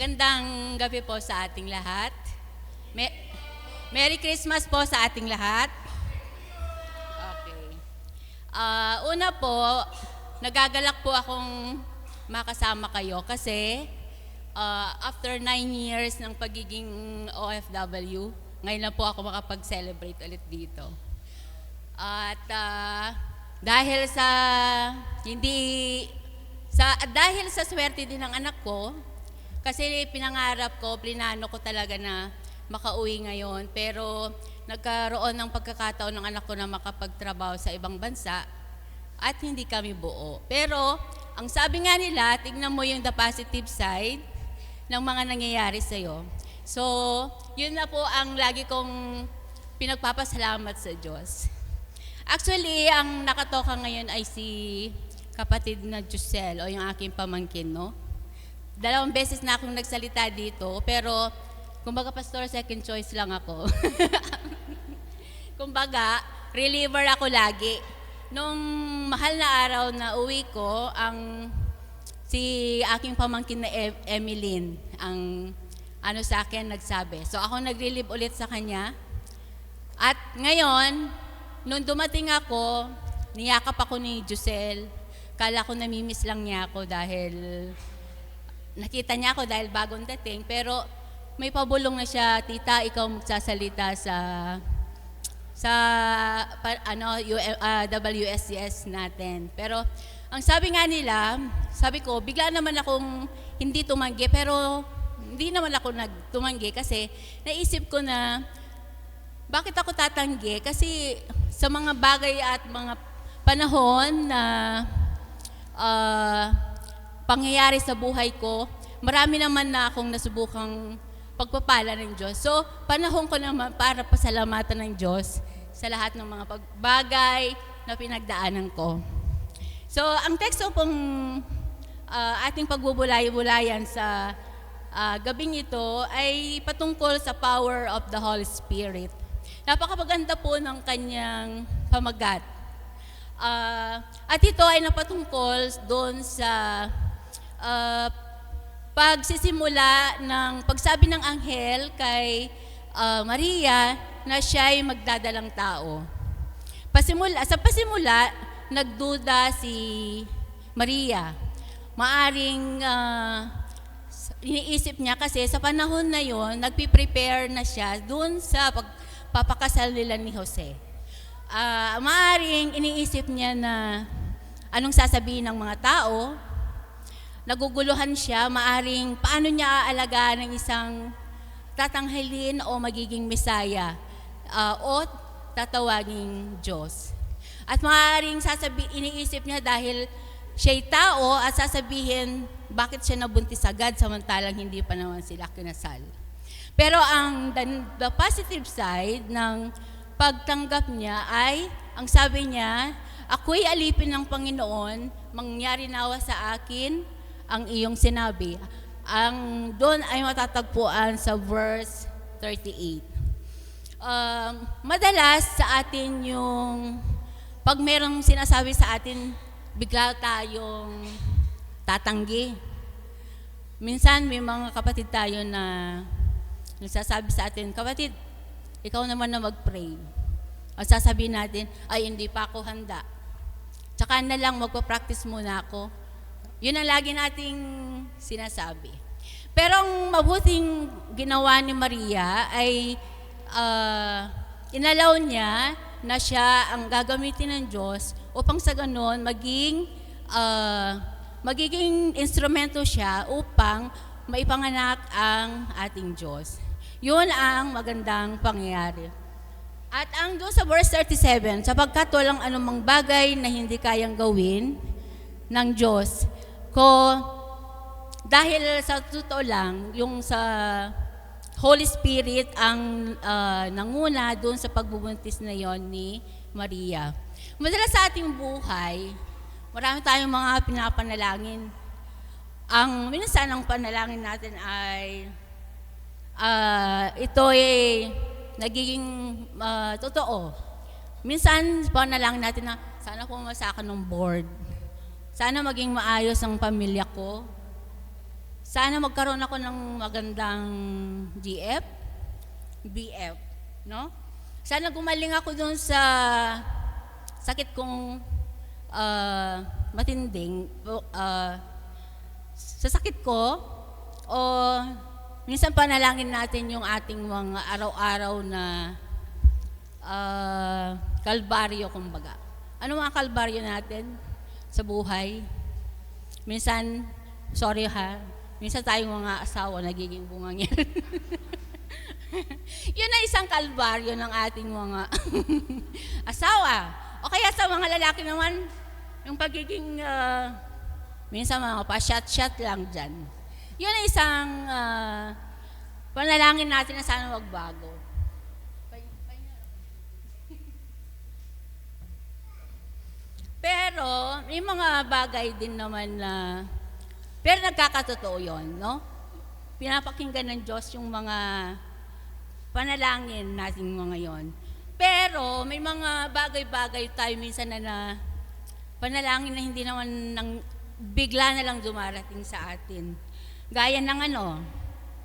Magandang gabi po sa ating lahat. Merry Christmas po sa ating lahat. Okay. Una po, nagagalak po akong makasama kayo kasi after 9 years ng pagiging OFW, ngayon na po ako makapag-celebrate ulit dito. At dahil sa swerte din ng anak ko, kasi pinangarap ko, plinano ko talaga na makauwi ngayon. Pero nagkaroon ng pagkakataon ng anak ko na makapagtrabaho sa ibang bansa at hindi kami buo. Pero ang sabi nga nila, tignan mo yung the positive side ng mga nangyayari sa'yo. So, yun na po ang lagi kong pinagpapasalamat sa Diyos. Actually, ang nakatoka ngayon ay si kapatid na Giselle o yung aking pamangkin, no? 2 beses na akong nagsalita dito, pero kumbaga pastor, second choice lang ako. Kumbaga, reliever ako lagi. Nung mahal na araw na uwi ko, si aking pamangkin na Emeline, ang sa akin nagsabi. So ako nag-relieve ulit sa kanya. At ngayon, nung dumating ako, niyakap ako ni Giselle. Kala ko namimiss lang niya ako dahil nakita niya ako dahil bagong dating, pero may pabulong na siya, tita, ikaw magsasalita WSCS natin. Pero ang sabi nga nila, sabi ko, bigla naman akong hindi tumanggi, pero hindi naman ako nagtumanggi kasi naisip ko na bakit ako tatanggi? Kasi sa mga bagay at mga panahon na pangyayari sa buhay ko, marami naman na akong nasubukang pagpapala ng Diyos. So, panahon ko naman para pasalamatan ng Diyos sa lahat ng mga bagay na pinagdaanan ko. So, ang teksto pong ating pagbubulay-bulayan sa gabing ito ay patungkol sa power of the Holy Spirit. Napakaganda po ng kanyang pamagat. At ito ay napatungkol doon sa pagsisimula ng pagsabi ng anghel kay Maria na siya ay magdadalang tao. Sa pasimula, nagduda si Maria. Maaring iniisip niya kasi sa panahon na yon, nagpiprepare na siya doon sa pagpapakasal nila ni Jose. Maaring iniisip niya na anong sasabihin ng mga tao. Naguguluhan siya, maaring paano niya aalagaan ng isang tatanghalin o magiging Mesaya o tatawaging Diyos. At maaring iniisip niya dahil siya'y tao at sasabihin bakit siya nabuntis agad samantalang hindi pa naman sila kinasal. Pero the positive side ng pagtanggap niya ay, ang sabi niya, ako'y alipin ng Panginoon, mangyari nawa sa akin ang iyong sinabi. Ang doon ay matatagpuan sa verse 38. Madalas sa atin yung pag merong sinasabi sa atin, bigla tayong tatanggi. Minsan may mga kapatid tayo na nagsasabi sa atin, kapatid, ikaw naman na mag-pray. At sasabihin natin, ay hindi pa ako handa. Tsaka na lang magpa-practice muna ako. Yun ang lagi nating sinasabi. Pero ang mabuting ginawa ni Maria ay inalaw niya na siya ang gagamitin ng Diyos upang sa ganon magiging instrumento siya upang maipanganak ang ating Diyos. Yun ang magandang pangyayari. At ang doon sa verse 37, sapagkat walang anumang bagay na hindi kayang gawin ng Diyos. Dahil sa totoo lang, yung sa Holy Spirit ang nanguna doon sa pagbubuntis na yon ni Maria. Madalas sa ating buhay, marami tayong mga pinapanalangin. Minsan ang panalangin natin ay ito ay nagiging totoo. Minsan panalangin natin na sana pumasa ka ng board. Sana maging maayos ang pamilya ko. sana magkaroon ako ng magandang BF, no? Sana gumaling ako doon sa sakit kong matinding, sa sakit ko, o minsan panalangin natin yung ating mga araw-araw na kalbaryo, kumbaga. Ano mga kalbaryo natin sa buhay? Minsan, sorry ha, minsan tayong mga asawa nagiging bungangyan. Yun ay isang kalbaryo ng ating mga asawa. O kaya sa mga lalaki naman, yung pagiging, minsan mga pa-shot-shot lang dyan. Yun ay isang panalangin natin na sana magbago. Pero, may mga bagay din naman na, pero nagkakatotoo yun, no? Pinapakinggan ng Diyos yung mga panalangin natin mga yon. Pero, may mga bagay-bagay tayo minsan na panalangin na hindi naman bigla na lang dumarating sa atin. Gaya ng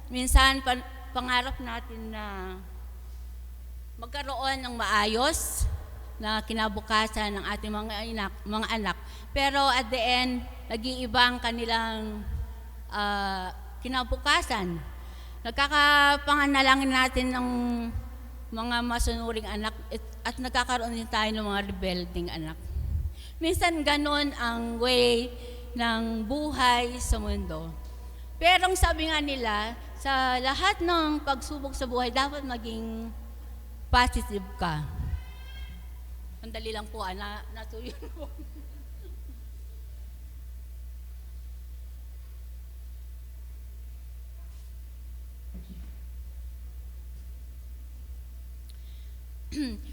minsan pangarap natin na magkaroon ng maayos na kinabukasan ng ating mga anak. Pero at the end, nag-iiba ang kanilang kinabukasan. Nagkakapanganalangin natin ng mga masunuring anak at nagkakaroon din tayo ng mga rebelding anak. Minsan ganon ang way ng buhay sa mundo. Pero ang sabi nga nila, sa lahat ng pagsubok sa buhay, dapat maging positive ka. Mandali lang po, natuloy po.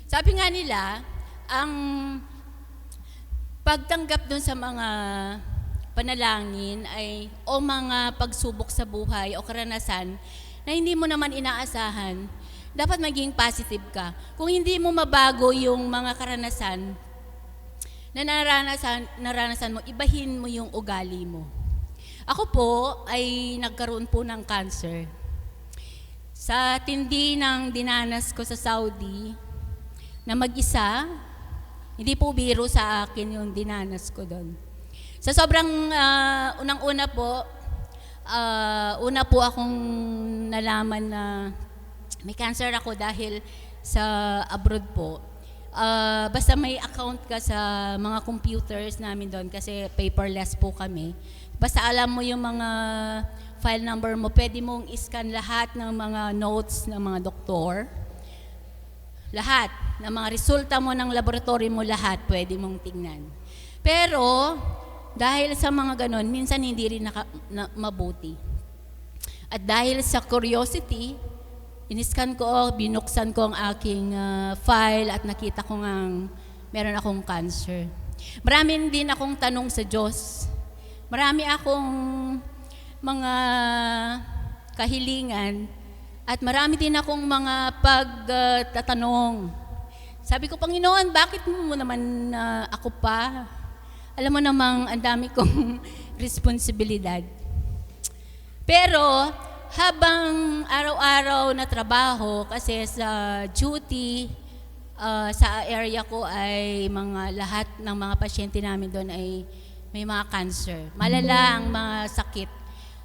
Sabi nga nila, ang pagtanggap dun sa mga panalangin o mga pagsubok sa buhay o karanasan na hindi mo naman inaasahan, dapat maging positive ka. Kung hindi mo mabago yung mga karanasan na naranasan mo, ibahin mo yung ugali mo. Ako po ay nagkaroon po ng cancer. Sa tindi ng dinanas ko sa Saudi, na mag-isa, hindi po biro sa akin yung dinanas ko doon. Sa sobrang unang-una po, una po akong nalaman na may cancer ako dahil sa abroad po. Basta may account ka sa mga computers namin doon kasi paperless po kami. Basta alam mo yung mga file number mo, pwede mong iscan lahat ng mga notes ng mga doktor. Lahat ng mga resulta mo ng laboratory mo, lahat pwede mong tingnan. Pero dahil sa mga ganon, minsan hindi rin mabuti. At dahil sa curiosity, iniskan ko, binuksan ko ang aking file at nakita ko ngang meron akong cancer. Marami din akong tanong sa Diyos. Marami akong mga kahilingan at marami din akong mga pagtatanong. Sabi ko, Panginoon, bakit mo naman ako pa? Alam mo namang ang dami kong responsibilidad. Pero habang araw-araw na trabaho, kasi sa duty, sa area ko ay lahat ng mga pasyente namin doon ay may mga cancer. Malala ang mga sakit.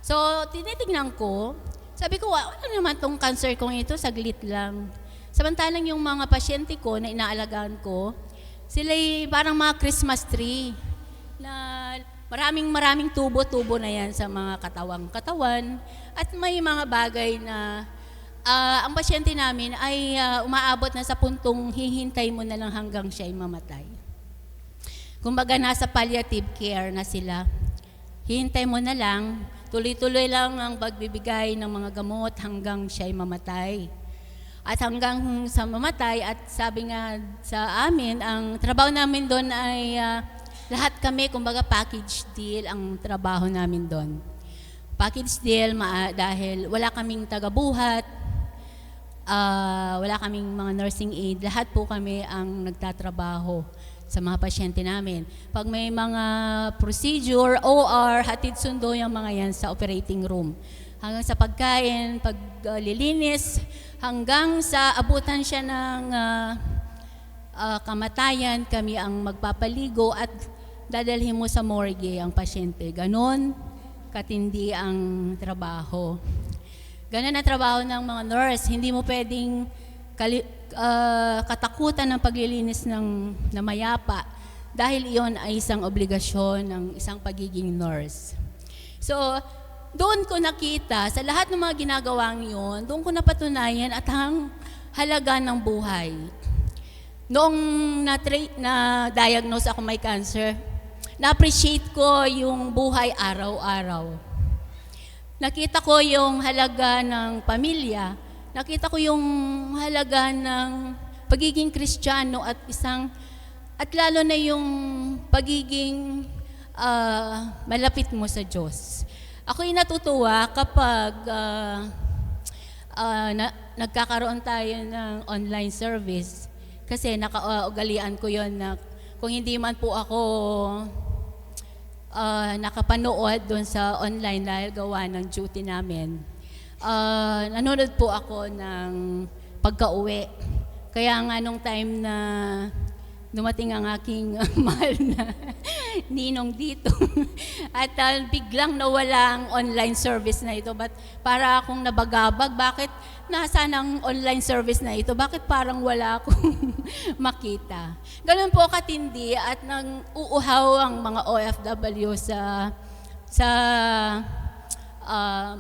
So, tinitignan ko, sabi ko, ano naman tong cancer kong ito, saglit lang. Samantalang yung mga pasyente ko na inaalagaan ko, sila'y parang mga Christmas tree na maraming tubo-tubo na yan sa mga katawan. At may mga bagay na ang pasyente namin ay umaabot na sa puntong hihintay mo na lang hanggang siya'y mamatay. Kumbaga nasa palliative care na sila. Hihintay mo na lang, tuloy-tuloy lang ang pagbibigay ng mga gamot hanggang siya'y mamatay. At hanggang sa mamatay, at sabi nga sa amin, ang trabaho namin doon ay lahat kami, kumbaga package deal ang trabaho namin doon. Package deal dahil wala kaming tagabuhat, wala kaming mga nursing aid, lahat po kami ang nagtatrabaho sa mga pasyente namin. Pag may mga procedure, OR, hatid sundo yung mga yan sa operating room. Hanggang sa pagkain, paglilinis, hanggang sa abutan siya ng kamatayan, kami ang magpapaligo at dadalhin mo sa morgue ang pasyente. Ganon katindi ang trabaho. Ganon ang trabaho ng mga nurse. Hindi mo pwedeng katakutan ng paglilinis na mayapa dahil iyon ay isang obligasyon ng isang pagiging nurse. So, doon ko nakita, sa lahat ng mga ginagawang yun, doon ko napatunayan at ang halaga ng buhay. Noong na-diagnose ako may cancer, na-appreciate ko yung buhay araw-araw. Nakita ko yung halaga ng pamilya, nakita ko yung halaga ng pagiging Kristiyano at lalo na yung pagiging malapit mo sa Diyos. Ako'y natutuwa kapag nagkakaroon tayo ng online service kasi nakaugalian ko yon na kung hindi man po ako nakapanood doon sa online dahil gawa ng duty namin, nanonood po ako ng pagka-uwi. Kaya nga nung time na dumating ang aking mahal na ninong dito at biglang nawala ang online service na ito. But para akong nabagabag, bakit nasaan ang online service na ito? Bakit parang wala akong makita? Ganun po katindi at nang uuhaw ang mga OFW sa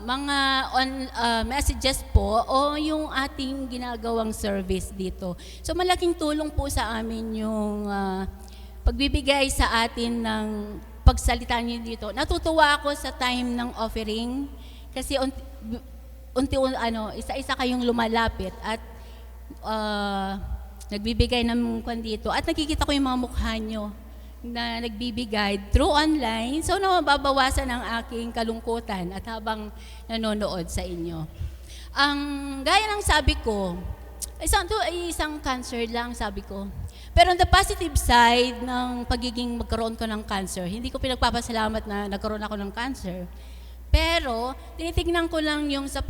mga messages po o yung ating ginagawang service dito. So malaking tulong po sa amin yung pagbibigay sa atin ng pagsalita niyo dito. Natutuwa ako sa time ng offering kasi isa-isa kayong lumalapit at nagbibigay ng kwan dito at nakikita ko yung mga mukha nyo na nagbibigay through online, so nababawasan ang aking kalungkutan at habang nanonood sa inyo. Ang gaya ng sabi ko, isang cancer lang sabi ko. Pero on the positive side ng pagiging magkaroon ko ng cancer, hindi ko pinagpapasalamat na nagkaroon ako ng cancer. Pero tinitignan ko lang yung sa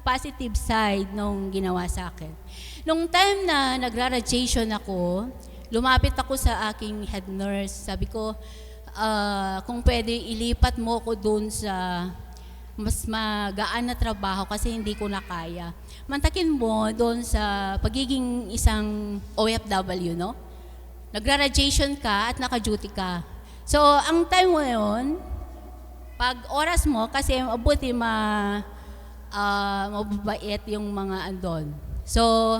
positive side nung ginawa sa akin. Nung time na nagra-radiation ako, lumapit ako sa aking head nurse. Sabi ko, kung pwede ilipat mo ko doon sa mas magaan na trabaho kasi hindi ko na kaya. Mantakin mo doon sa pagiging isang OFW, no? Nagra-radiation ka at naka-duty ka. So, ang time mo yun, pag oras mo, kasi mabuti mababait yung mga andon. So,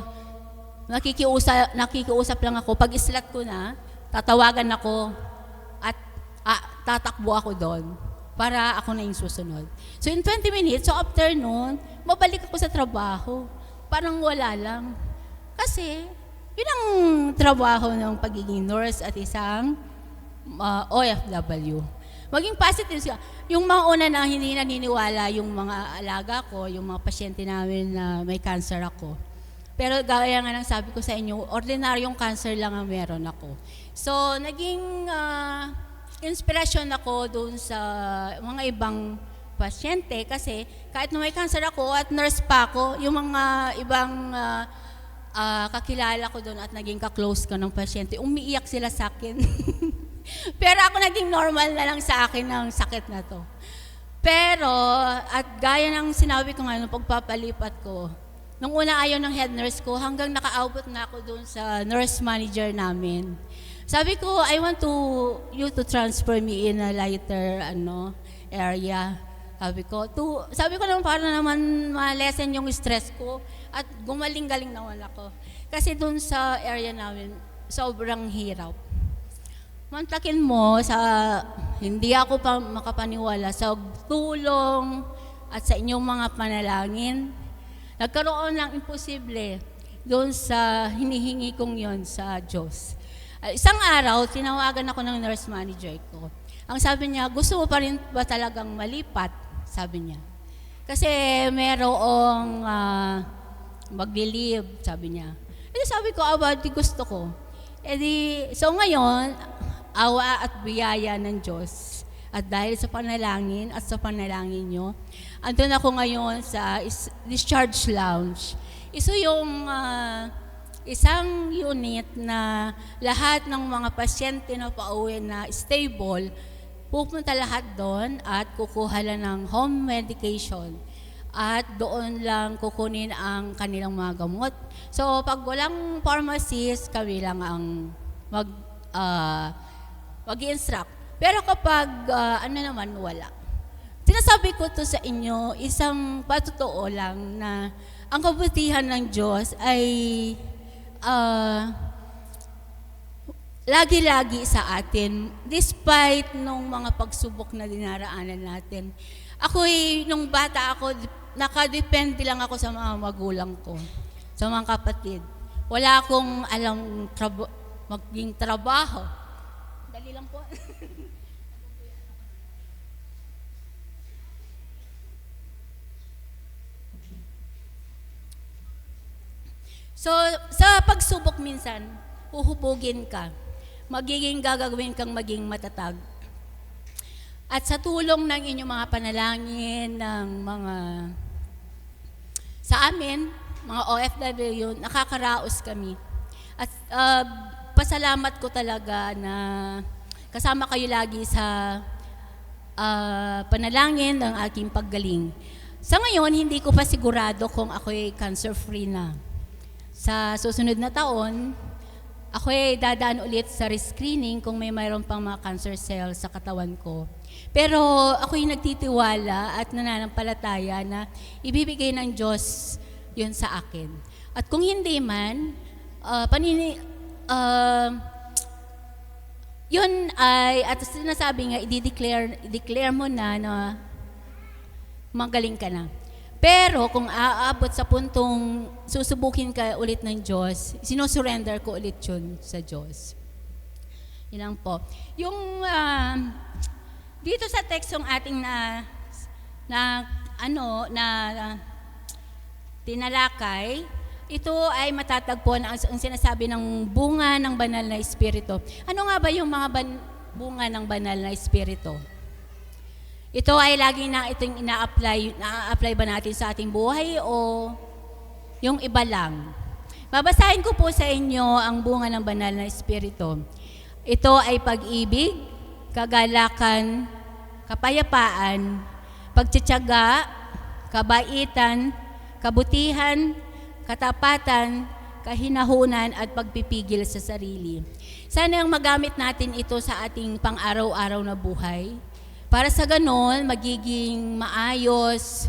nakikiusap lang ako. Pag islat ko na, tatawagan ako at tatakbo ako doon para ako na yung susunod. So in 20 minutes, so after noon, mabalik ako sa trabaho. Parang wala lang. Kasi, yun ang trabaho ng pagiging nurse at isang OFW. Maging positive siya. Yung mga una na hindi naniniwala yung mga alaga ko, yung mga pasyente namin na may cancer ako. Pero gaya nga ng sabi ko sa inyo, ordinaryong cancer lang ang meron ako. So, naging inspirasyon ako doon sa mga ibang pasyente kasi kahit na may cancer ako at nurse pa ako, yung mga ibang kakilala ko doon at naging ka-close ko ng pasyente, umiiyak sila sa akin. Pero ako naging normal na lang sa akin ng sakit na to. Pero, at gaya ng sinabi ko nga nung pagpapalipat ko, nung una ayaw ng head nurse ko, hanggang naka-output na ako doon sa nurse manager namin. Sabi ko, I want you to transfer me in a lighter area. Sabi ko naman para naman ma-lessen yung stress ko at gumaling-galing naman ako. Kasi doon sa area namin, sobrang hirap. Mantakin mo hindi ako pa makapaniwala sa tulong at sa inyong mga panalangin. Nagkaroon ng imposible doon sa hinihingi kong yon sa Diyos. Isang araw, tinawagan ako ng nurse manager ko. Ang sabi niya, gusto mo pa rin ba talagang malipat? Sabi niya. Kasi merong maglilib, sabi niya. Sabi ko, di gusto ko. So ngayon, awa at biyaya ng Diyos. At dahil sa panalangin at sa panalangin nyo, andun ako ngayon sa discharge lounge. Iso yung isang unit na lahat ng mga pasyente na pauwi na stable, pupunta lahat doon at kukuha lang ng home medication. At doon lang kukunin ang kanilang mga gamot. So pag walang pharmacist, kami lang ang mag-instruct. Pero kapag naman wala. Sinasabi ko to sa inyo, isang patotoo lang na ang kabutihan ng Diyos ay lagi-lagi sa atin, despite nung mga pagsubok na dinaraanan natin. Ako'y, nung bata ako, nakadepende lang ako sa mga magulang ko, sa mga kapatid. Wala akong alam maging trabaho. Dali lang po. So, sa pagsubok minsan, uhubugin ka. Gagawin kang maging matatag. At sa tulong ng inyong mga panalangin, ng mga, sa amin, mga OFW, nakakaraos kami. At pasalamat ko talaga na kasama kayo lagi sa panalangin ng aking paggaling. Sa ngayon, hindi ko pa sigurado kung ako'y cancer-free na. Sa susunod na taon, ako'y dadaan ulit sa rescreening kung mayroon pang mga cancer cells sa katawan ko. Pero ako'y nagtitiwala at nananampalataya na ibibigay ng Diyos yun sa akin. At kung hindi man, yun ay, at sinasabi nga, i-declare mo na magaling ka na. Pero kung aabot sa puntong susubukin ka ulit ng Diyos, sinusurrender ko ulit yun sa Diyos. Yun lang po. Yung dito sa tekstong ating tinalakay, ito ay matatagpuan ang sinasabi ng bunga ng banal na espiritu. Ano nga ba yung mga bunga ng banal na espiritu? Ito ay lagi na itong ina-apply ba natin sa ating buhay o yung iba lang? Babasahin ko po sa inyo ang bunga ng banal na espiritu. Ito ay pag-ibig, kagalakan, kapayapaan, pagtitiyaga, kabaitan, kabutihan, katapatan, kahinahunan at pagpipigil sa sarili. Sana ang magamit natin ito sa ating pang-araw-araw na buhay. Para sa ganon, magiging maayos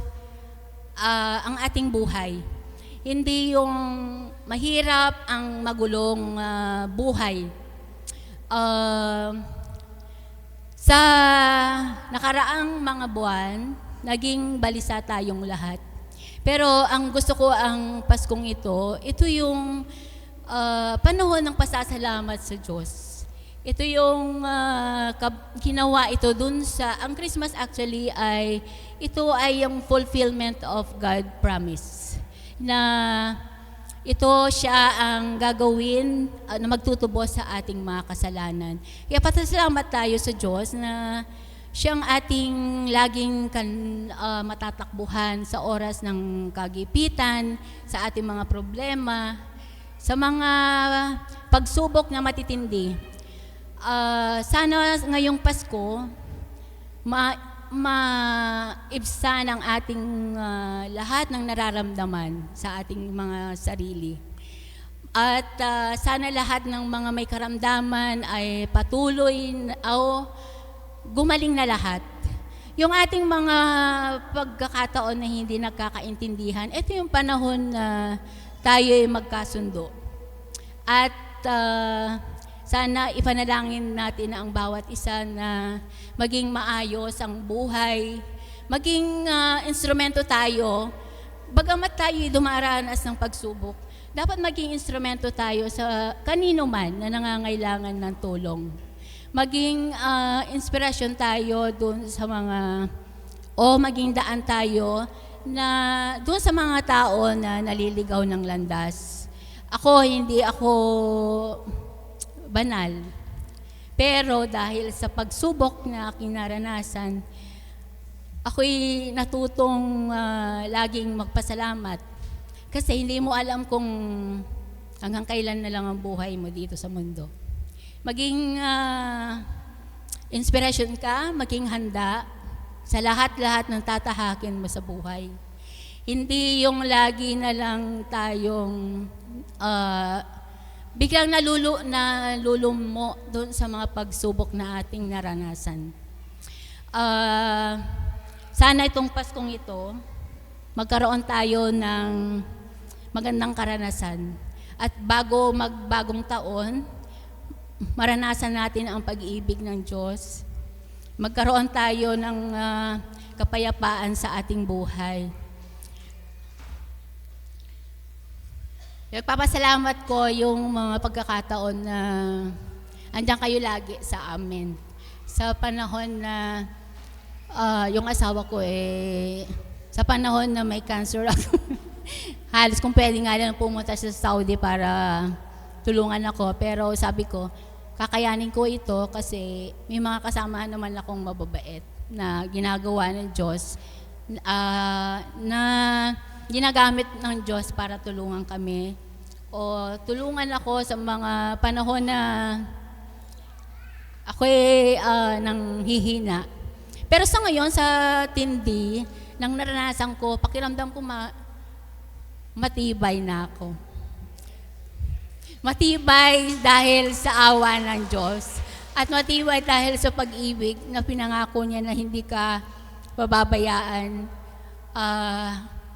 ang ating buhay. Hindi yung mahirap ang magulong buhay. Sa nakaraang mga buwan, naging balisa tayong lahat. Pero ang gusto ko ang Paskong ito yung panahon ng pasasalamat sa Diyos. Ito yung ginawa ito dun sa, ang Christmas actually ito ay yung fulfillment of God promise. Na ito siya ang gagawin na magtutubos sa ating mga kasalanan. Kaya pasasalamat tayo sa Diyos na siyang ating laging matatakbuhan sa oras ng kagipitan, sa ating mga problema, sa mga pagsubok na matitindi. Sana ngayong Pasko, maibsan ang ating lahat ng nararamdaman sa ating mga sarili. At sana lahat ng mga may karamdaman ay patuloy o gumaling na lahat. Yung ating mga pagkakataon na hindi nagkakaintindihan, ito yung panahon na tayo ay magkasundo. At sana ipanalangin natin ang bawat isa na maging maayos ang buhay, maging instrumento tayo, bagamat tayo dumaranas ng pagsubok, dapat maging instrumento tayo sa kanino man na nangangailangan ng tulong. Maging inspirasyon tayo dun sa mga, maging daan tayo na dun sa mga tao na naliligaw ng landas. Hindi ako banal. Pero dahil sa pagsubok na aking naranasan, ako'y natutong laging magpasalamat. Kasi hindi mo alam kung hanggang kailan na lang ang buhay mo dito sa mundo. Maging inspirasyon ka, maging handa sa lahat-lahat ng tatahakin mo sa buhay. Hindi yung lagi na lang tayong biglang nalulumo doon sa mga pagsubok na ating naranasan. Sana itong Paskong ito, magkaroon tayo ng magandang karanasan. At bago magbagong taon, maranasan natin ang pag-ibig ng Diyos. Magkaroon tayo ng kapayapaan sa ating buhay. Nagpapasalamat ko yung mga pagkakataon na andyan kayo lagi sa amin. Sa panahon na yung asawa ko sa panahon na may cancer ako, halos kung pwede nga lang pumunta sa Saudi para tulungan ako. Pero sabi ko, kakayanin ko ito kasi may mga kasama naman akong mababait na ginagawa ng Diyos, na ginagamit ng Diyos para tulungan kami o tulungan ako sa mga panahon na ako'y nang hihina. Pero sa ngayon, sa tindi, nang naranasan ko, pakiramdam ko matibay na ako. Matibay dahil sa awa ng Diyos at matibay dahil sa pag-ibig na pinangako niya na hindi ka pababayaan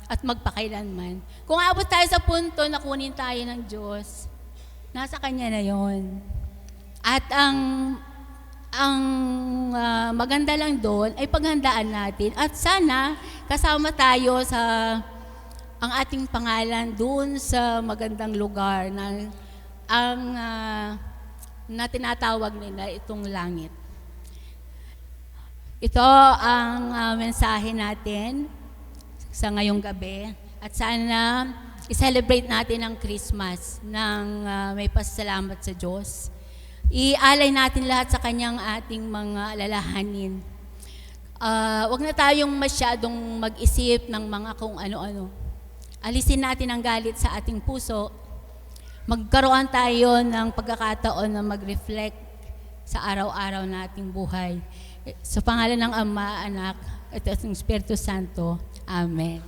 at magpakailanman. Kung abot tayo sa punto na kunin tayo ng Diyos, nasa Kanya na yon. At ang maganda lang doon ay paghandaan natin. At sana kasama tayo sa ang ating pangalan doon sa magandang lugar na na tinatawag nila itong langit. Ito ang mensahe natin sa ngayong gabi at sana i-celebrate natin ang Christmas ng may pasasalamat sa Diyos. Ialay natin lahat sa Kanyang ating mga alalahanin. Huwag na tayong masyadong mag-isip ng mga kung ano-ano. Alisin natin ang galit sa ating puso. Magkaroon tayo ng pagkakataon na mag-reflect sa araw-araw nating buhay. Sa pangalan ng Ama, Anak, at ng Espiritu Santo. Amen.